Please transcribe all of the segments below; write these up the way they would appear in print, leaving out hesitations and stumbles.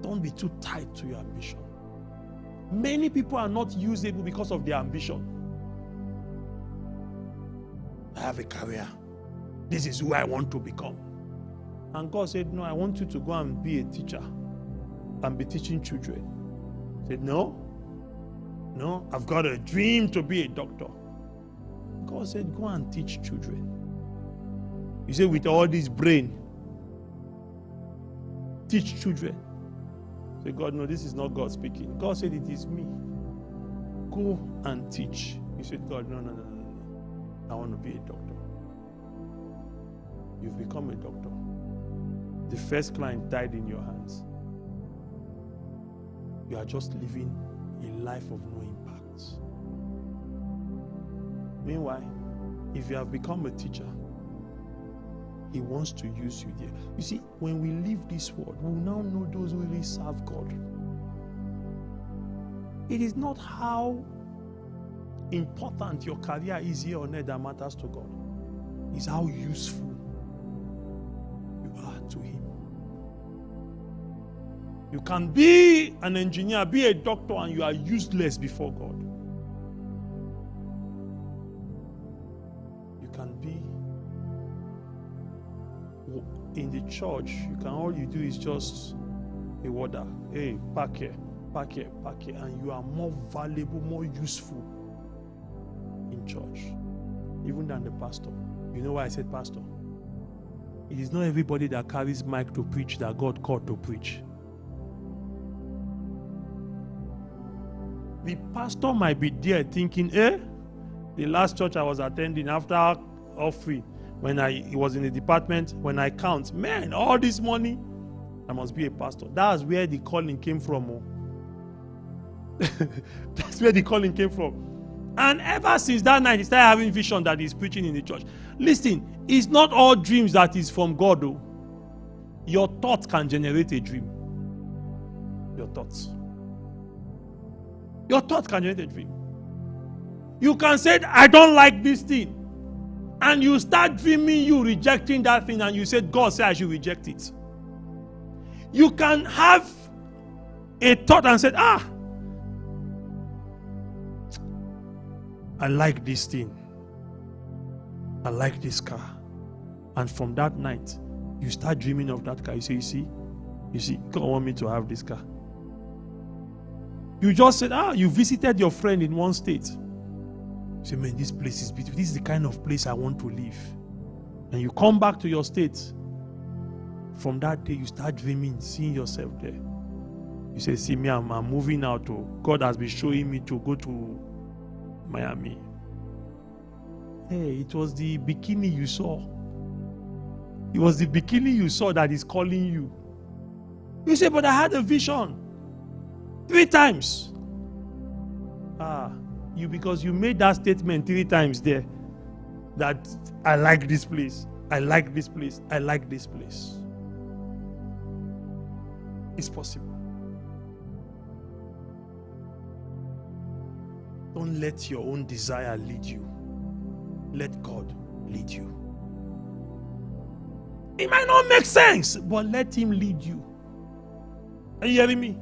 Don't be too tied to your ambition. Many people are not usable because of their ambition. I have a career. This is who I want to become. And God said, no, I want you to go and be a teacher and be teaching children. I said, no, I've got a dream to be a doctor. God said, go and teach children. You say, with all this brain, teach children. Say, God, no, this is not God speaking. God said, it is me. Go and teach. You said, God, no. I want to be a doctor. You've become a doctor. The first client died in your hands. You are just living a life of no impact. Meanwhile, if you have become a teacher, He wants to use you there. You see, when we leave this world, we will now know those who really serve God. It is not how important your career is here on earth that matters to God. It's how useful you are to Him. You can be an engineer, be a doctor, and you are useless before God. You can be in the church, all you do is just a warder. Hey, park here, and you are more valuable, more useful in church, even than the pastor. You know why I said pastor? It is not everybody that carries mic to preach that God called to preach. The pastor might be there thinking, the last church I was attending after offering, when he was in the department, when I count, man, all this money, I must be a pastor. That's where the calling came from. That's where the calling came from. And ever since that night, he started having vision that he's preaching in the church. Listen, it's not all dreams that is from God, though. Your thoughts can generate a dream. Your thoughts. Your thoughts can generate a dream. You can say, I don't like this thing. And you start dreaming you rejecting that thing, and you said, God said I should reject it. You can have a thought and say, I like this thing. I like this car. And from that night, you start dreaming of that car. You say, you see, God want me to have this car. You just said, you visited your friend in one state. You say, man, this place is beautiful. This is the kind of place I want to live. And you come back to your state. From that day, you start dreaming, seeing yourself there. You say, see me, I'm moving out. God has been showing me to go to Miami. Hey, it was the bikini you saw. It was the bikini you saw that is calling you. You say, but I had a vision 3 times. Because you made that statement 3 times there, that I like this place, I like this place, I like this place. It's possible. Don't let your own desire lead you. Let God lead you. It might not make sense, but let Him lead you. Are you hearing me?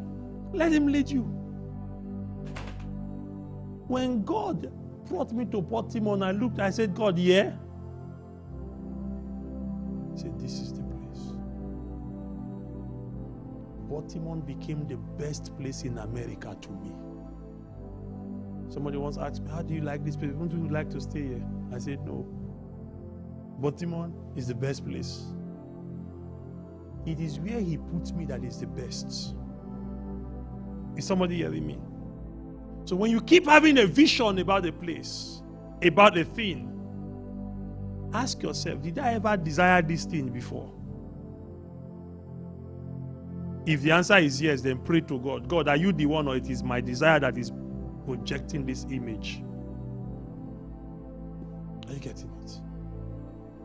Let Him lead you. When God brought me to Baltimore, I said, God, yeah? He said, this is the place. Baltimore became the best place in America to me. Somebody once asked me, how do you like this place? Wouldn't you like to stay here? I said, no. Baltimore is the best place. It is where He puts me that is the best. Is somebody hearing me? So when you keep having a vision about a place, about a thing, ask yourself, did I ever desire this thing before? If the answer is yes, then pray to God. God, are you the one, or it is my desire that is projecting this image? Are you getting it?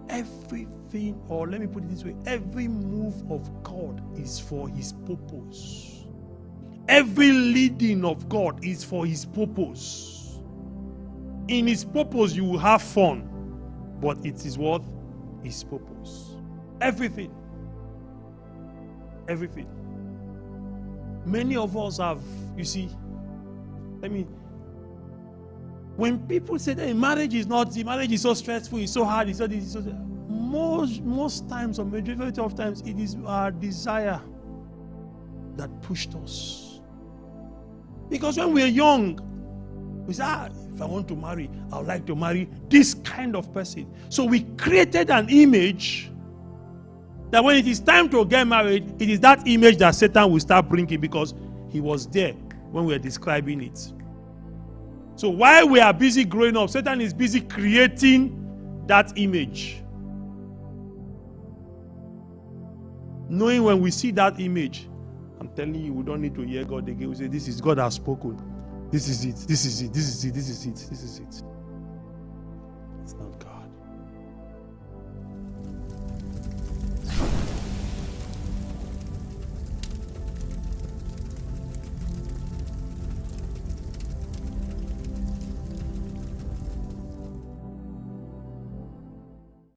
Everything, or let me put it this way, every move of God is for His purpose. Every leading of God is for His purpose. In His purpose, you will have fun, but it is what? His purpose. Everything. everything. Many of us have, you see, when people say that marriage is so stressful, it's so hard, it's so this, it's so that, most times, or majority of times, it is our desire that pushed us. Because when we're young, we say, if I want to marry, I would like to marry this kind of person. So we created an image that when it is time to get married, it is that image that Satan will start bringing, because he was there when we were describing it. So while we are busy growing up, Satan is busy creating that image. Knowing when we see that image, I'm telling you, we don't need to hear God again. We say, this is God has spoken. This is it. This is it. This is it. This is it. This is it. It's not God.